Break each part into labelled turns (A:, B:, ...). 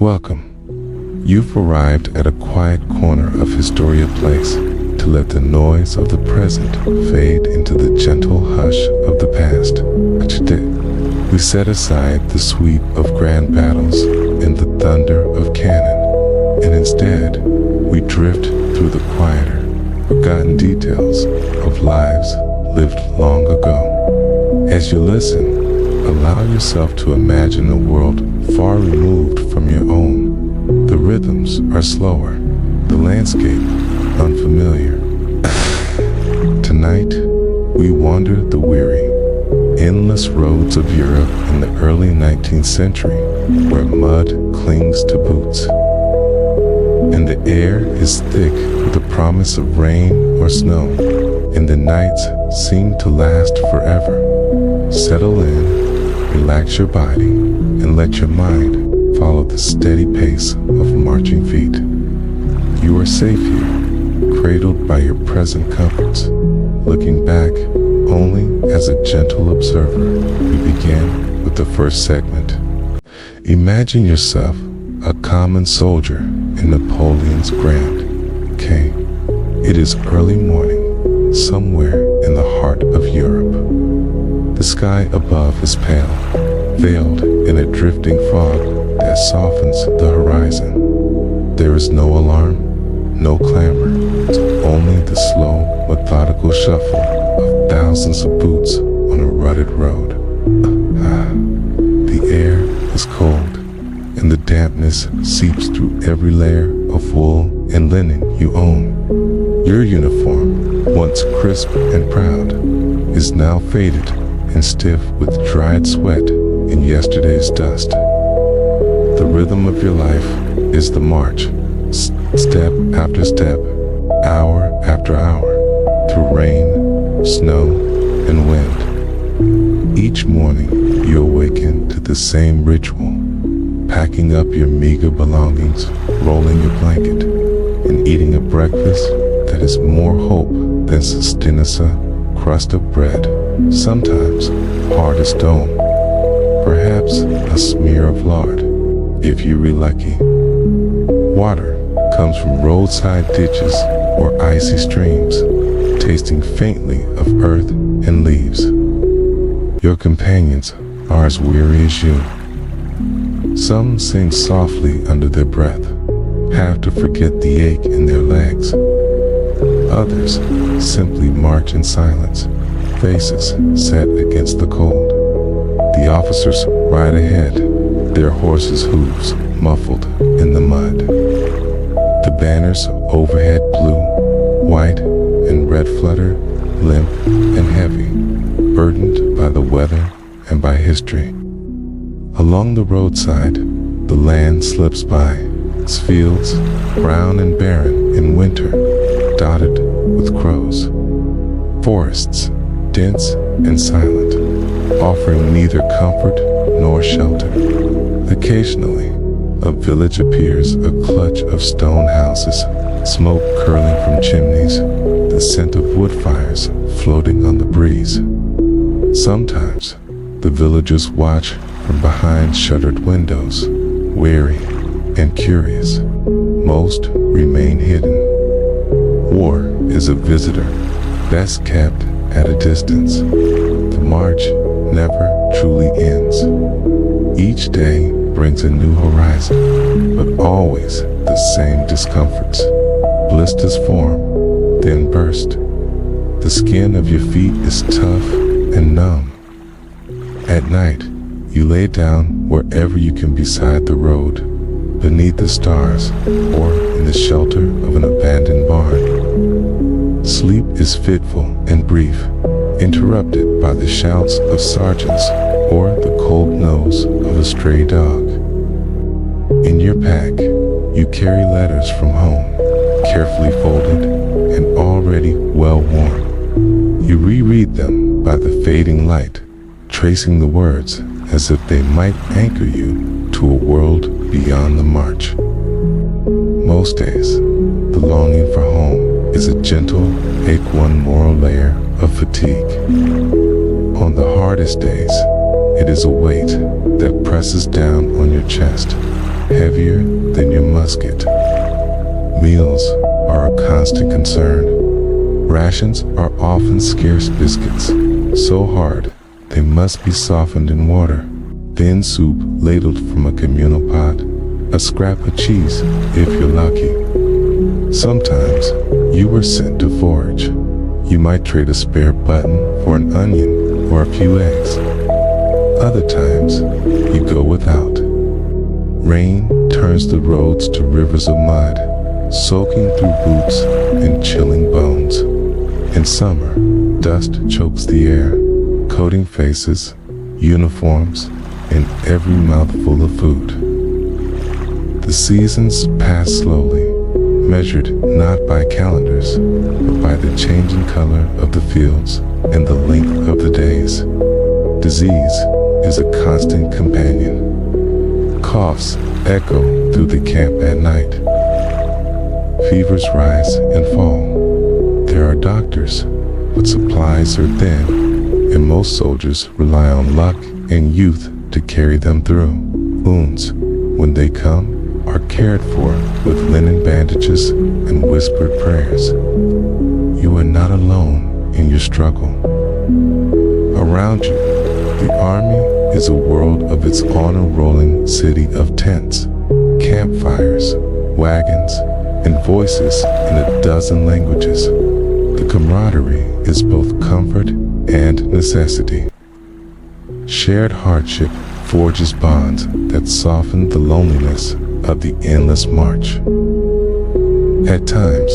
A: Welcome. You've arrived at a quiet corner of Historia Place to let the noise of the present fade into the gentle hush of the past. We set aside the sweep of grand battles and the thunder of cannon, and instead, we drift through the quieter, forgotten details of lives lived long ago. As you listen, allow yourself to imagine a world far removed from your own. The rhythms are slower, the landscape unfamiliar. Tonight, we wander the weary, endless roads of Europe in the early 19th century, where mud clings to boots, and the air is thick with the promise of rain or snow, and the nights seem to last forever. Settle in, relax your body, and let your mind follow the steady pace of marching feet. You are safe here, cradled by your present comforts, looking back only as a gentle observer. We begin with the first segment. Imagine yourself a common soldier in Napoleon's Grand K. It is early morning, somewhere in the heart of Europe. The sky above is pale, veiled in a drifting fog that softens the horizon. There is no alarm, no clamor, only the slow, methodical shuffle of thousands of boots on a rutted road. The air is cold, and the dampness seeps through every layer of wool and linen you own. Your uniform, once crisp and proud, is now faded and stiff with dried sweat in yesterday's dust. The rhythm of your life is the march, step after step, hour after hour, through rain, snow, and wind. Each morning, you awaken to the same ritual, packing up your meager belongings, rolling your blanket, and eating a breakfast that is more hope than sustenance, crust of bread, sometimes hard as stone, perhaps a smear of lard, if you be lucky. Water comes from roadside ditches or icy streams, tasting faintly of earth and leaves. Your companions are as weary as you. Some sing softly under their breath, half to forget the ache in their legs. Others simply march in silence, faces set against the cold. The officers ride ahead, their horses' hooves muffled in the mud. The banners overhead blue, white, and red flutter, limp and heavy, burdened by the weather and by history. Along the roadside, the land slips by, its fields brown and barren in winter, dotted with crows. Forests, dense and silent, offering neither comfort nor shelter. Occasionally, a village appears, a clutch of stone houses, smoke curling from chimneys, the scent of wood fires floating on the breeze. Sometimes, the villagers watch from behind shuttered windows, weary and curious. Most remain hidden. War is a visitor, best kept at a distance. The march never truly ends. Each day brings a new horizon, but always the same discomforts. Blisters form, then burst. The skin of your feet is tough and numb. At night, you lay down wherever you can beside the road, beneath the stars, or in the shelter of an abandoned barn. Sleep is fitful and brief, interrupted by the shouts of sergeants or the cold nose of a stray dog. In your pack, you carry letters from home, carefully folded and already well worn. You reread them by the fading light, tracing the words as if they might anchor you to a world beyond the march. Most days, the longing for home is a gentle, ache-one moral layer of fatigue. On the hardest days, it is a weight that presses down on your chest, heavier than your musket. Meals are a constant concern. Rations are often scarce biscuits, so hard they must be softened in water. Thin soup ladled from a communal pot, a scrap of cheese if you're lucky. Sometimes you were sent to forage. You might trade a spare button for an onion or a few eggs. Other times, you go without. Rain turns the roads to rivers of mud, soaking through boots and chilling bones. In summer, dust chokes the air, coating faces, uniforms, and every mouthful of food. The seasons pass slowly, measured not by calendars, but by the changing color of the fields and the length of the days. Disease is a constant companion. Coughs echo through the camp at night. Fevers rise and fall. There are doctors, but supplies are thin, and most soldiers rely on luck and youth to carry them through. Wounds, when they come, are cared for with linen bandages and whispered prayers. You are not alone in your struggle. Around you, the army is a world of its own, a rolling city of tents, campfires, wagons, and voices in a dozen languages. The camaraderie is both comfort and necessity. Shared hardship forges bonds that soften the loneliness of the endless march. At times,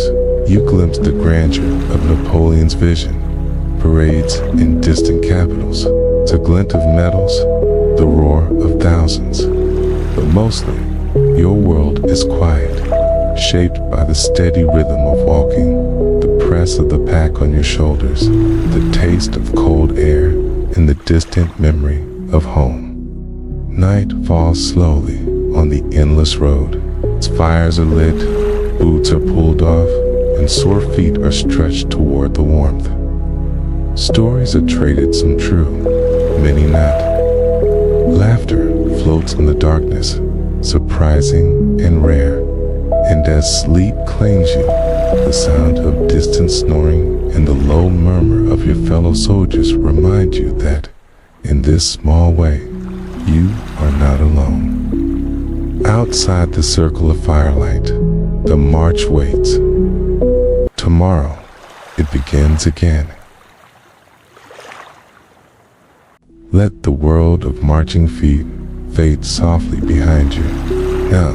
A: you glimpse the grandeur of Napoleon's vision, parades in distant capitals, a glint of medals, the roar of thousands. But mostly, your world is quiet, shaped by the steady rhythm of walking, the press of the pack on your shoulders, the taste of cold air, and the distant memory of home. Night falls slowly on the endless road. Its fires are lit, boots are pulled off, and sore feet are stretched toward the warmth. Stories are traded, some true, many not. Laughter floats in the darkness, surprising and rare. And as sleep claims you, the sound of distant snoring and the low murmur of your fellow soldiers remind you that, in this small way, you are not alone. Outside the circle of firelight, the march waits. Tomorrow, it begins again. Let the world of marching feet fade softly behind you. Now,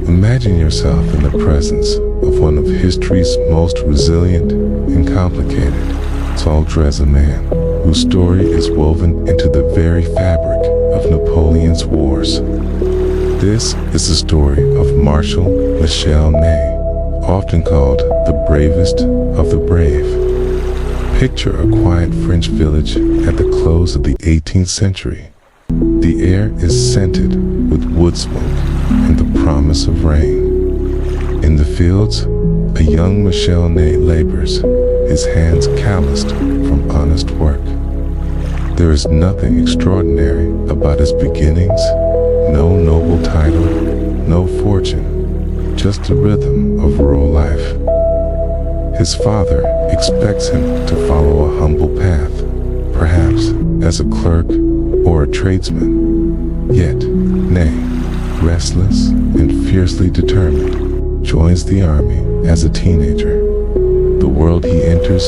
A: imagine yourself in the presence of one of history's most resilient and complicated. Soldier as a man whose story is woven into the very fabric of Napoleon's wars. This is the story of Marshal Michel Ney, often called the bravest of the brave. Picture a quiet French village at the close of the 18th century. The air is scented with wood smoke and the promise of rain. In the fields, a young Michel Ney labors, his hands calloused from honest work. There is nothing extraordinary about his beginnings, no noble title, no fortune, just the rhythm of rural life. His father expects him to follow a humble path, perhaps as a clerk or a tradesman. Yet, Ney, restless and fiercely determined, joins the army as a teenager. The world he enters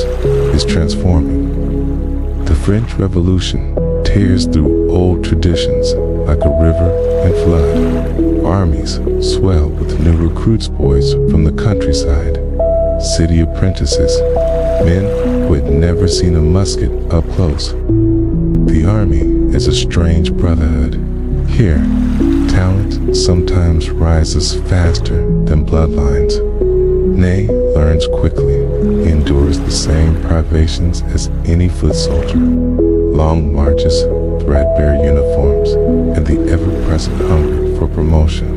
A: is transforming. The French Revolution tears through old traditions like a river and flood. Armies swell with new recruits, boys from the countryside, city apprentices, men who had never seen a musket up close. The army is a strange brotherhood. Here, talent sometimes rises faster than bloodlines. Ney learns quickly. He endures the same privations as any foot soldier. Long marches, threadbare uniforms, and the ever-present hunger for promotion.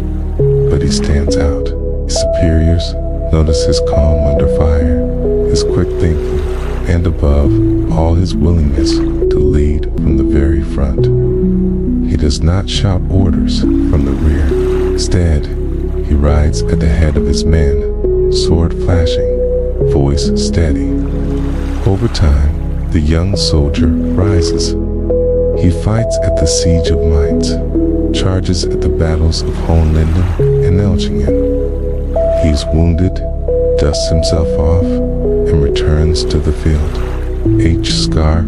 A: But he stands out. His superiors notice his calm under fire, his quick thinking, and above all his willingness to lead from the very front. He does not shout orders from the rear. Instead, he rides at the head of his men, sword flashing, voice steady. Over time, the young soldier rises. He fights at the siege of Mainz, charges at the battles of Hohenlinden and Elchingen. He's wounded, dusts himself off, and returns to the field. Each scar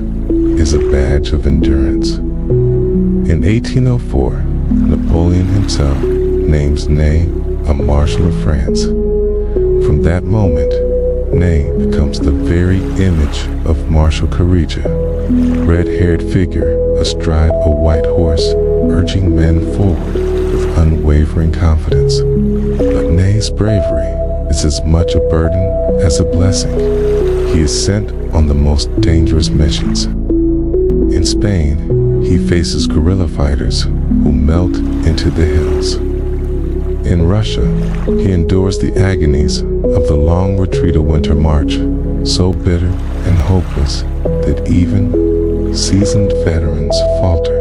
A: is a badge of endurance. In 1804, Napoleon himself names Ney a Marshal of France. From that moment, Ney becomes the very image of martial courage, red-haired figure astride a white horse, urging men forward with unwavering confidence. But Ney's bravery is as much a burden as a blessing. He is sent on the most dangerous missions. In Spain, he faces guerrilla fighters who melt into the hills. In Russia, he endures the agonies of the long retreat of winter march, so bitter and hopeless that even seasoned veterans falter.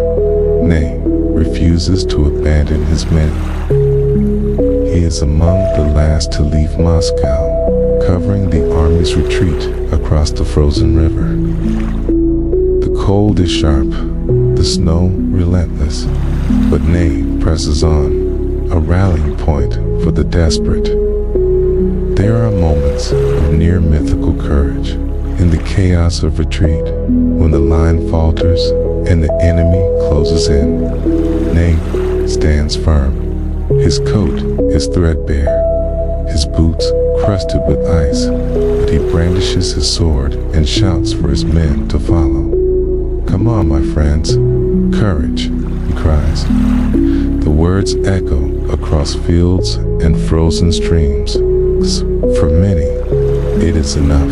A: Ney refuses to abandon his men. He is among the last to leave Moscow, covering the army's retreat across the frozen river. The cold is sharp, the snow relentless, but Ney presses on, a rallying point for the desperate. There are moments of near mythical courage in the chaos of retreat, when the line falters and the enemy closes in. Ney stands firm. His coat is threadbare, his boots crusted with ice, but he brandishes his sword and shouts for his men to follow. "Come on, my friends, courage," he cries. The words echo across fields and frozen streams. For many, it is enough.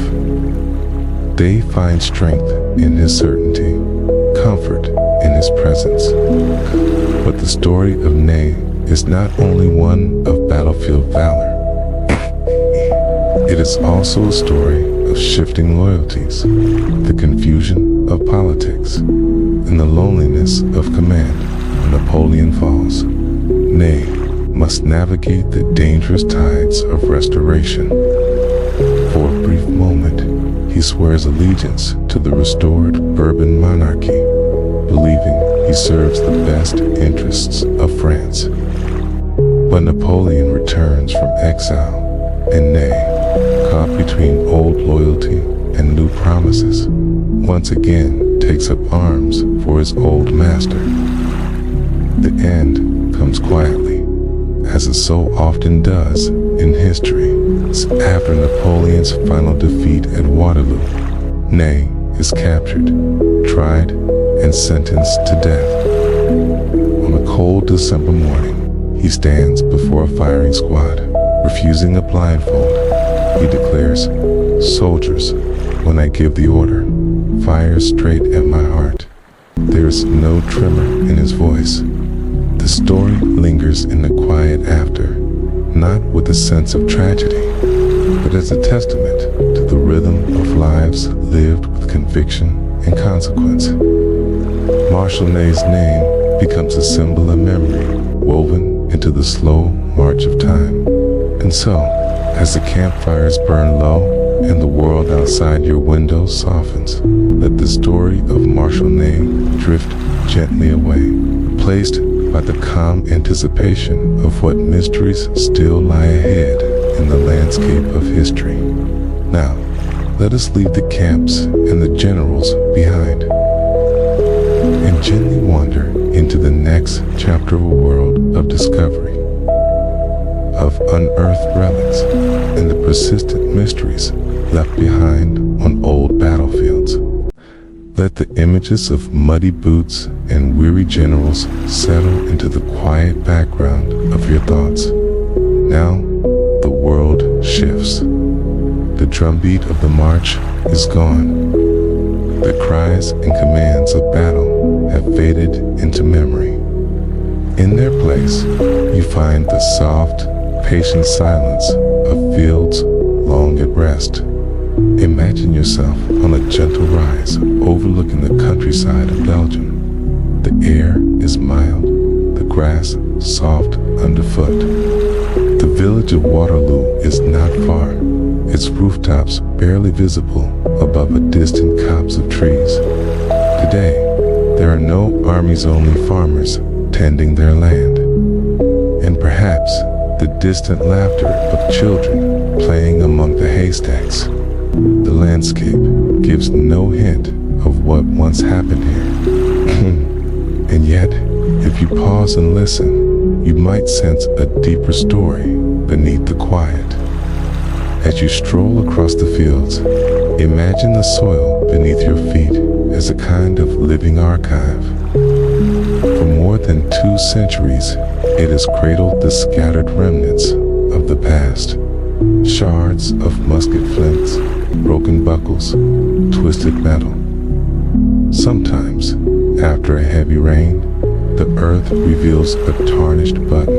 A: They find strength in his certainty, comfort in his presence. But the story of Ney is not only one of battlefield valor. It is also a story of shifting loyalties, the confusion of politics, and the loneliness of command. When Napoleon falls, Ney must navigate the dangerous tides of restoration. For a brief moment, he swears allegiance to the restored Bourbon monarchy, believing he serves the best interests of France. But Napoleon returns from exile, and Ney, caught between old loyalty and new promises, once again takes up arms for his old master. The end comes quietly, as it so often does in history. After Napoleon's final defeat at Waterloo, Ney is captured, tried, and sentenced to death. On a cold December morning, he stands before a firing squad, refusing a blindfold. He declares, "Soldiers, when I give the order, fire straight at my heart." There is no tremor in his voice. The story lingers in the quiet after, not with a sense of tragedy, but as a testament to the rhythm of lives lived with conviction and consequence. Marshal Ney's name becomes a symbol of memory, woven into the slow march of time. And so, as the campfires burn low and the world outside your window softens, let the story of Marshal Ney drift gently away, replaced by the calm anticipation of what mysteries still lie ahead in the landscape of history. Now, let us leave the camps and the generals behind, and gently wander into the next chapter of a world of discovery, of unearthed relics, and the persistent mysteries left behind on old battlefields. Let the images of muddy boots and weary generals settle into the quiet background of your thoughts. Now, the world shifts. The drumbeat of the march is gone. The cries and commands of battle have faded into memory. In their place, you find the soft, patient silence of fields long at rest. Imagine yourself on a gentle rise overlooking the countryside of Belgium. The air is mild, the grass soft underfoot. The village of Waterloo is not far, its rooftops barely visible above a distant copse of trees. Today, there are no armies-only farmers tending their land, and perhaps the distant laughter of children playing among the haystacks. The landscape gives no hint of what once happened here. And yet, if you pause and listen, you might sense a deeper story beneath the quiet. As you stroll across the fields, imagine the soil beneath your feet as a kind of living archive. For more than 2 centuries, it has cradled the scattered remnants of the past. Shards of musket flints, broken buckles, twisted metal. Sometimes, after a heavy rain, the earth reveals a tarnished button,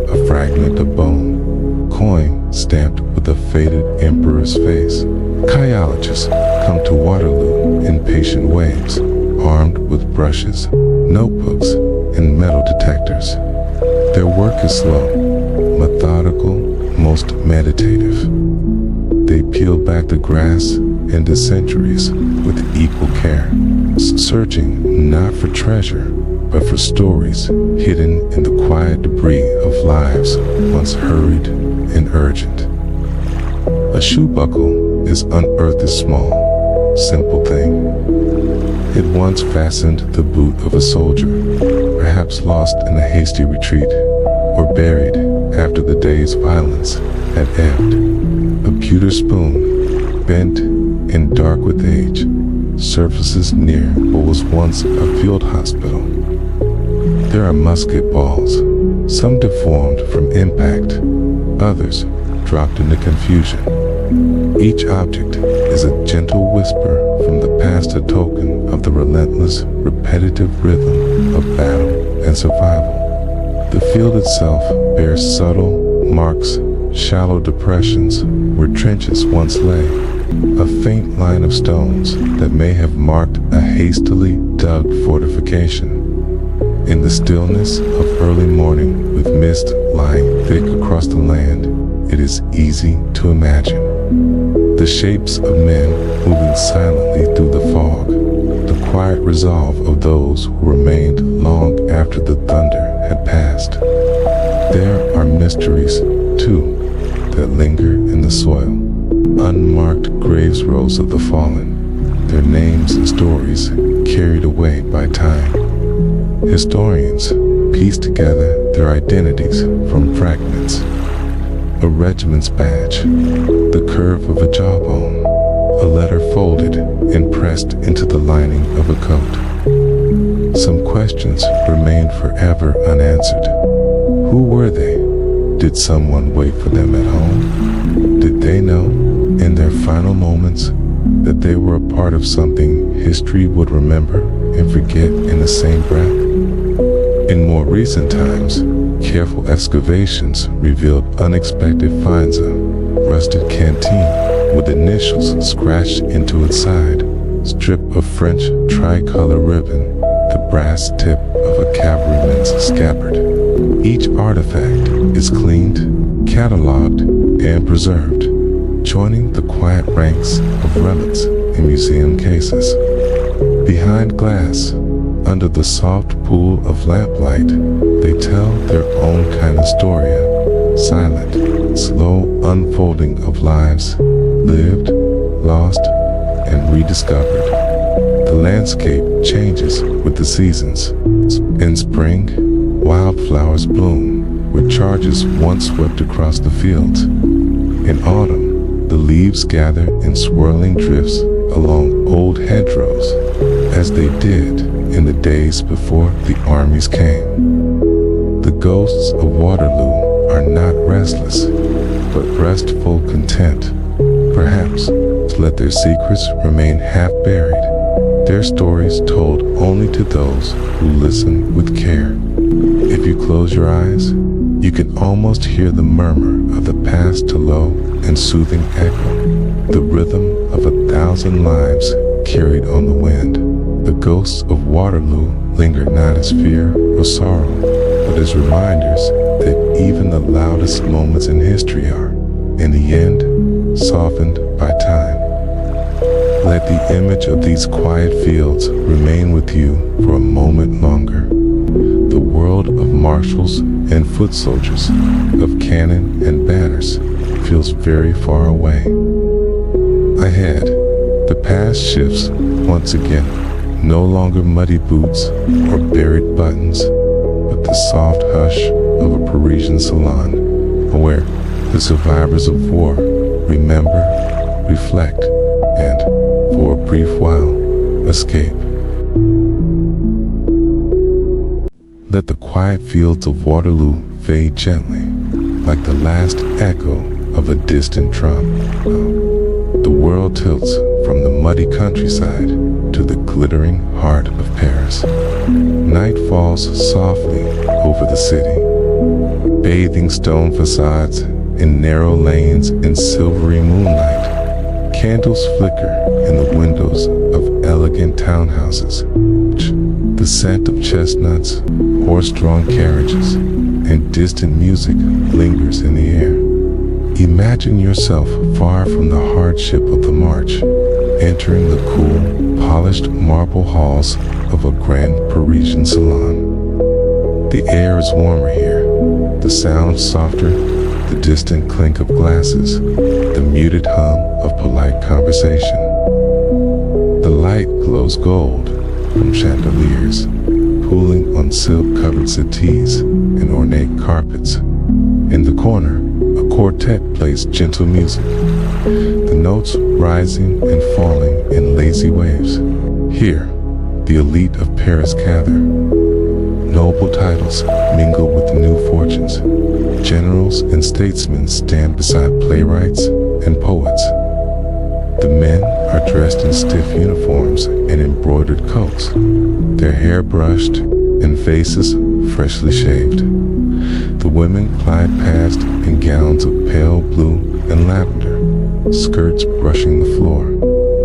A: a fragment of bone, coin stamped with a faded emperor's face. Kayologists come to Waterloo in patient waves, armed with brushes, notebooks, and metal detectors. Their work is slow, methodical, most meditative. They peel back the grass into centuries with equal care, searching not for treasure, but for stories hidden in the quiet debris of lives once hurried and urgent. A shoe buckle is unearthed a small, simple thing. It once fastened the boot of a soldier, perhaps lost in a hasty retreat, or buried after the day's violence had ebbed. A pewter spoon, bent and dark with age, surfaces near what was once a field hospital. There are musket balls, some deformed from impact, others dropped into confusion. Each object is a gentle whisper from the past, a token of the relentless, repetitive rhythm of battle and survival. The field itself bears subtle marks, shallow depressions where trenches once lay, a faint line of stones that may have marked a hastily dug fortification. In the stillness of early morning, with mist lying thick across the land, it is easy to imagine the shapes of men moving silently through the fog, the quiet resolve of those who remained long after the thunder had passed. There are mysteries, too, that linger in the soil, unmarked graves rows of the fallen, their names and stories carried away by time. Historians piece together their identities from fragments. A regiment's badge, the curve of a jawbone, a letter folded and pressed into the lining of a coat. Some questions remain forever unanswered. Who were they? Did someone wait for them at home? Did they know, in their final moments, that they were a part of something history would remember and forget in the same breath? In more recent times, careful excavations revealed unexpected finds: a rusted canteen with initials scratched into its side, strip of French tricolor ribbon, the brass tip of a cavalryman's scabbard. Each artifact is cleaned, cataloged, and preserved, joining the quiet ranks of relics in museum cases. Behind glass, under the soft pool of lamplight, they tell their own kind of story, a silent, slow unfolding of lives lived, lost, and rediscovered. The landscape changes with the seasons. In spring, wildflowers bloom where charges once swept across the fields. In autumn, the leaves gather in swirling drifts along old hedgerows, as they did in the days before the armies came. The ghosts of Waterloo are not restless, but restful content, perhaps to let their secrets remain half buried, their stories told only to those who listen with care. If you close your eyes, you can almost hear the murmur of the past, a low and soothing echo, the rhythm of 1,000 lives carried on the wind. The ghosts of Waterloo linger not as fear or sorrow, but but as reminders that even the loudest moments in history are, in the end, softened by time. Let the image of these quiet fields remain with you for a moment longer. The world of marshals and foot soldiers, of cannon and banners, feels very far away. Ahead, the past shifts once again, no longer muddy boots or buried buttons, but the soft hush of a Parisian salon, where the survivors of war remember, reflect, and, for a brief while, escape. Let the quiet fields of Waterloo fade gently, like the last echo of a distant drum. The world tilts from the muddy countryside to the glittering heart of Paris. Night falls softly over the city, bathing stone facades in narrow lanes in silvery moonlight. Candles flicker in the windows of elegant townhouses. The scent of chestnuts, horse-drawn carriages, and distant music lingers in the air. Imagine yourself far from the hardship of the march, entering the cool, polished marble halls of a grand Parisian salon. The air is warmer here, the sound softer, the distant clink of glasses, the muted hum of polite conversation. The light glows gold from chandeliers, pooling on silk-covered settees and ornate carpets. In the corner, a quartet plays gentle music, the notes rising and falling in lazy waves. Here, the elite of Paris gather. Noble titles mingle with new fortunes. Generals and statesmen stand beside playwrights and poets. The men are dressed in stiff uniforms and embroidered coats, their hair brushed and faces freshly shaved. The women glide past in gowns of pale blue and lavender, skirts brushing the floor,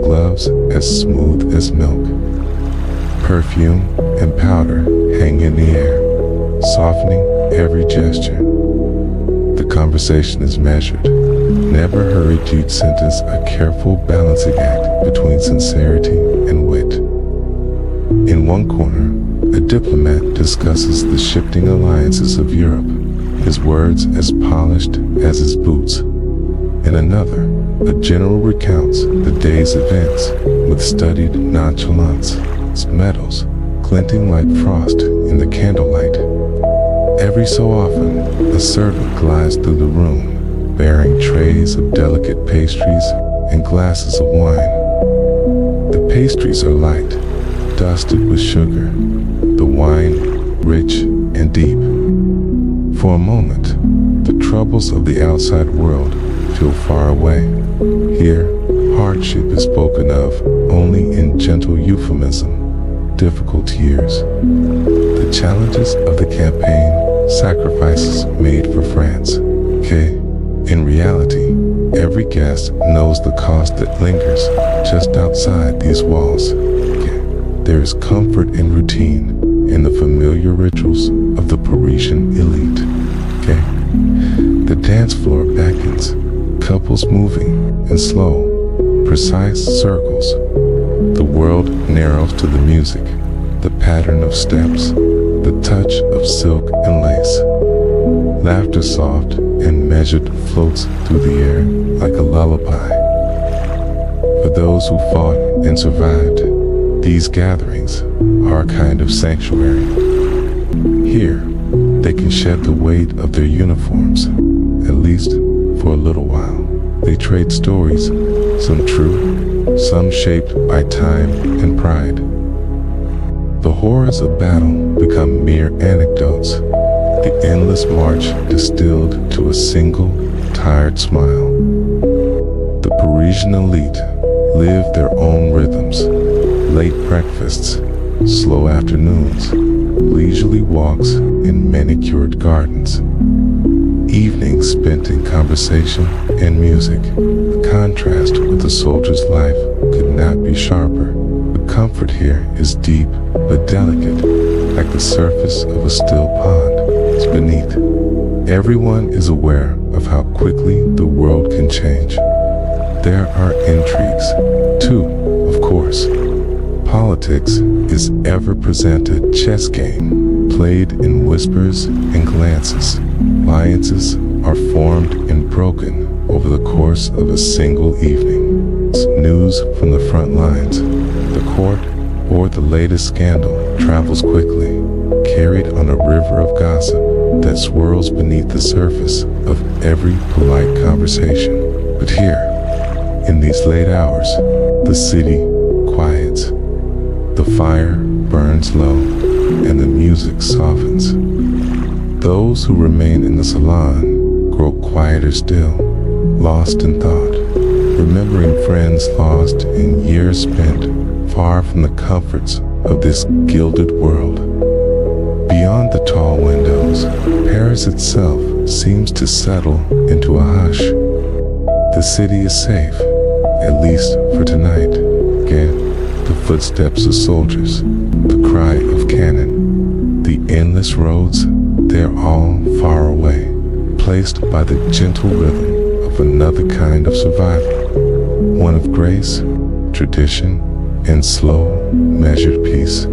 A: gloves as smooth as milk. Perfume and powder hang in the air, softening every gesture. The conversation is measured. Never hurried you'd sentence a careful balancing act between sincerity and wit. In one corner, a diplomat discusses the shifting alliances of Europe, his words as polished as his boots. In another, a general recounts the day's events with studied nonchalance, its medals glinting like frost in the candlelight. Every so often, a servant glides through the room, bearing trays of delicate pastries and glasses of wine. The pastries are light, dusted with sugar, the wine rich and deep. For a moment, the troubles of the outside world feel far away. Here, hardship is spoken of only in gentle euphemism, difficult years. The challenges of the campaign, sacrifices made for France. In reality, every guest knows the cost that lingers just outside these walls. There is comfort in routine, in the familiar rituals of the Parisian elite. The dance floor beckons, couples moving in slow, precise circles. The world narrows to the music, the pattern of steps, the touch of silk and lace. Laughter soft and measured floats through the air like a lullaby. For those who fought and survived, these gatherings are a kind of sanctuary. Here, they can shed the weight of their uniforms, at least for a little while. They trade stories, some true, some shaped by time and pride. The horrors of battle become mere anecdotes, the endless march distilled to a single, tired smile. The Parisian elite live their own rhythms, late breakfasts, slow afternoons, leisurely walks in manicured gardens, evenings spent in conversation and music. The contrast with the soldier's life could not be sharper. The comfort here is deep but delicate, like the surface of a still pond. worlds beneath. Everyone is aware of how quickly the world can change. There are intrigues, too, of course. Politics is ever-present chess game, played in whispers and glances. Alliances are formed and broken over the course of a single evening. News from the front lines, the court, or the latest scandal travels quickly, carried on a river of gossip that swirls beneath the surface of every polite conversation. But here, in these late hours, the city quiets. The fire burns low, and the music softens. Those who remain in the salon grow quieter still, lost in thought, remembering friends lost and years spent far from the comforts of this gilded world. Beyond the tall windows, Paris itself seems to settle into a hush. The city is safe, at least for tonight. Again, the footsteps of soldiers, the cry of cannon, the endless roads, they're all far away, placed by the gentle rhythm of another kind of survival, one of grace, tradition, and slow, measured peace.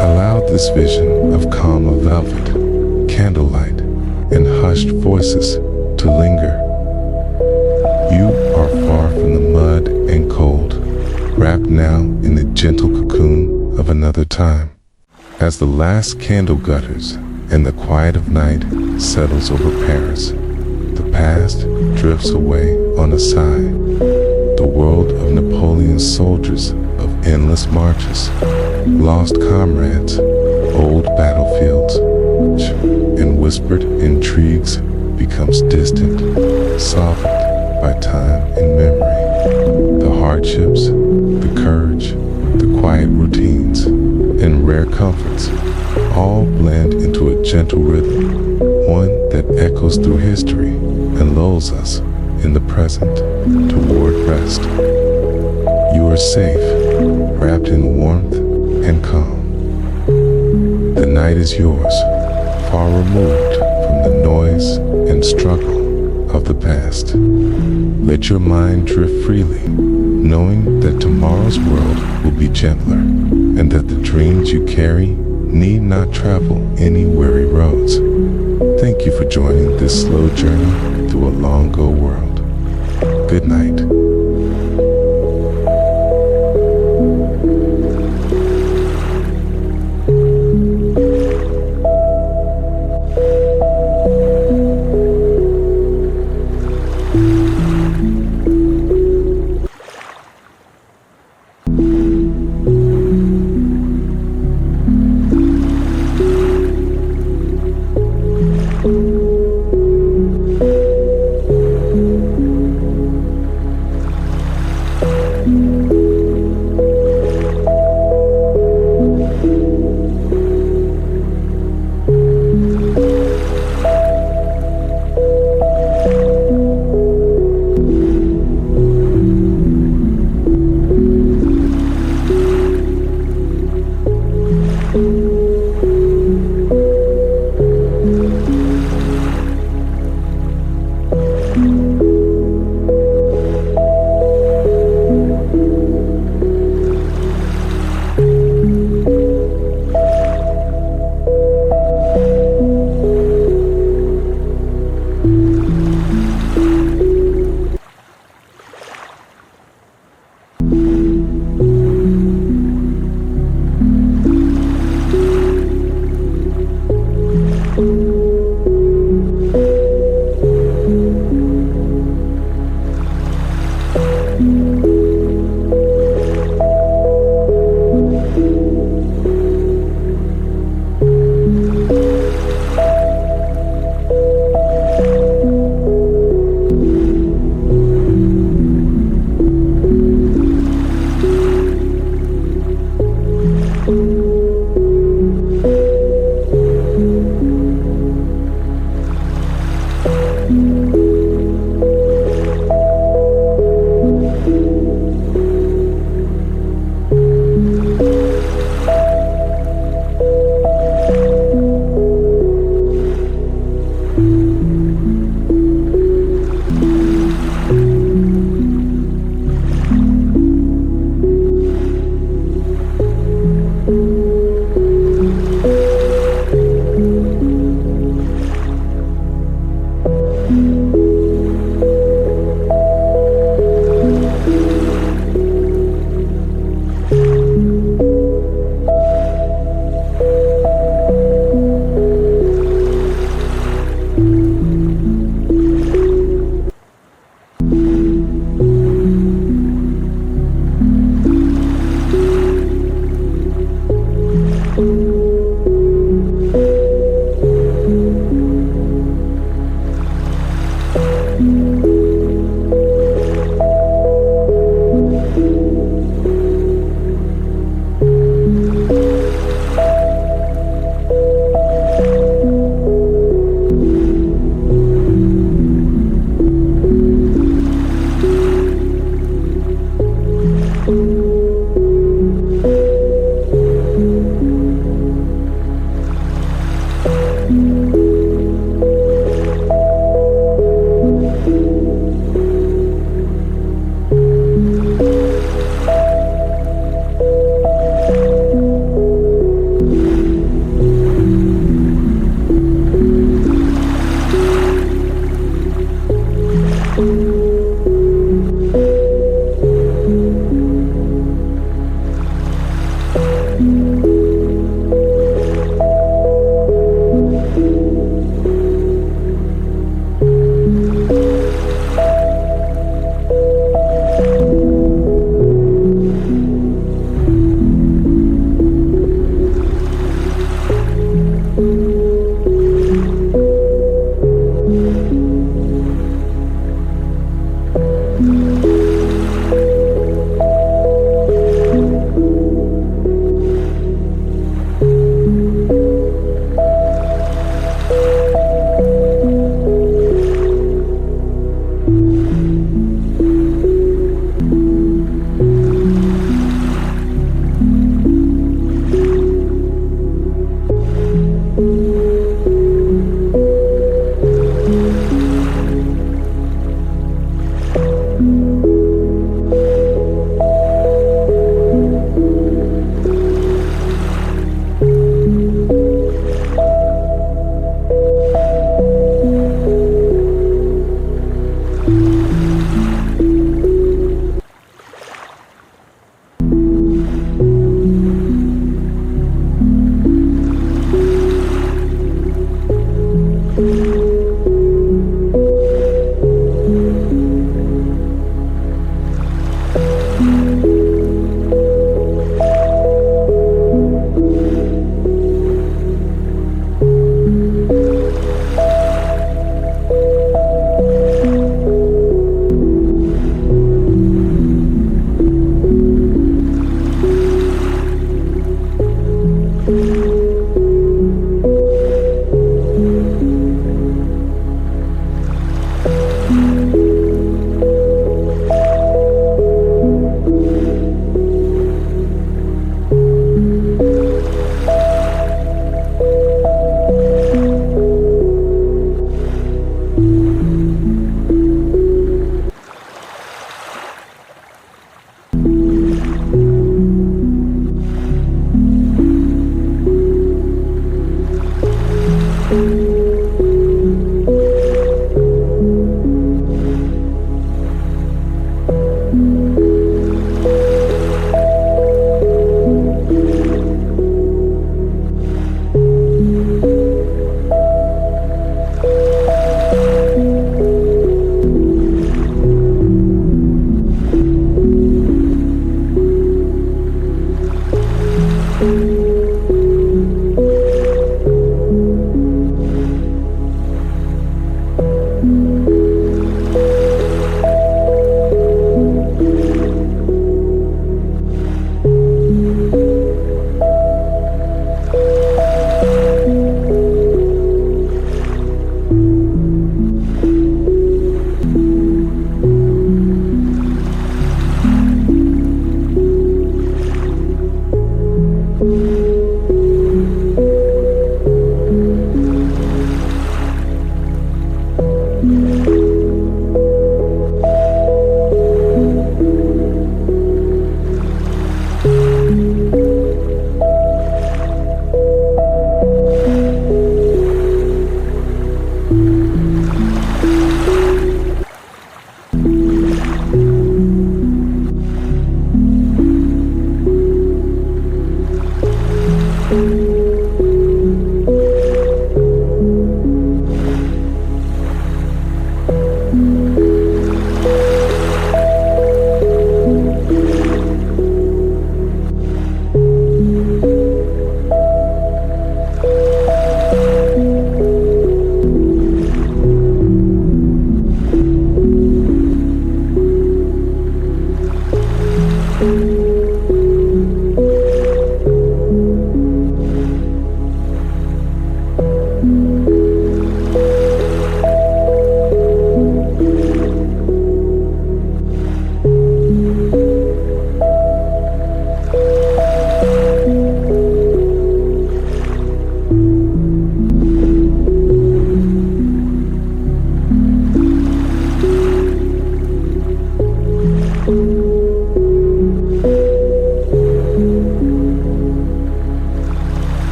A: Allow this vision of calm velvet, candlelight, and hushed voices to linger. You are far from the mud and cold, wrapped now in the gentle cocoon of another time. As the last candle gutters and the quiet of night settles over Paris, the past drifts away on a sigh. The world of Napoleon's soldiers, of endless marches, lost comrades, old battlefields, and whispered intrigues becomes distant, softened by time and memory. The hardships, the courage, the quiet routines, and rare comforts all blend into a gentle rhythm, one that echoes through history and lulls us in the present toward rest. You are safe, wrapped in warmth and calm. The night is yours, far removed from the noise and struggle of the past. Let your mind drift freely, knowing that tomorrow's world will be gentler, and that the dreams you carry need not travel any weary roads. Thank you for joining this slow journey through a long-ago world. Good night.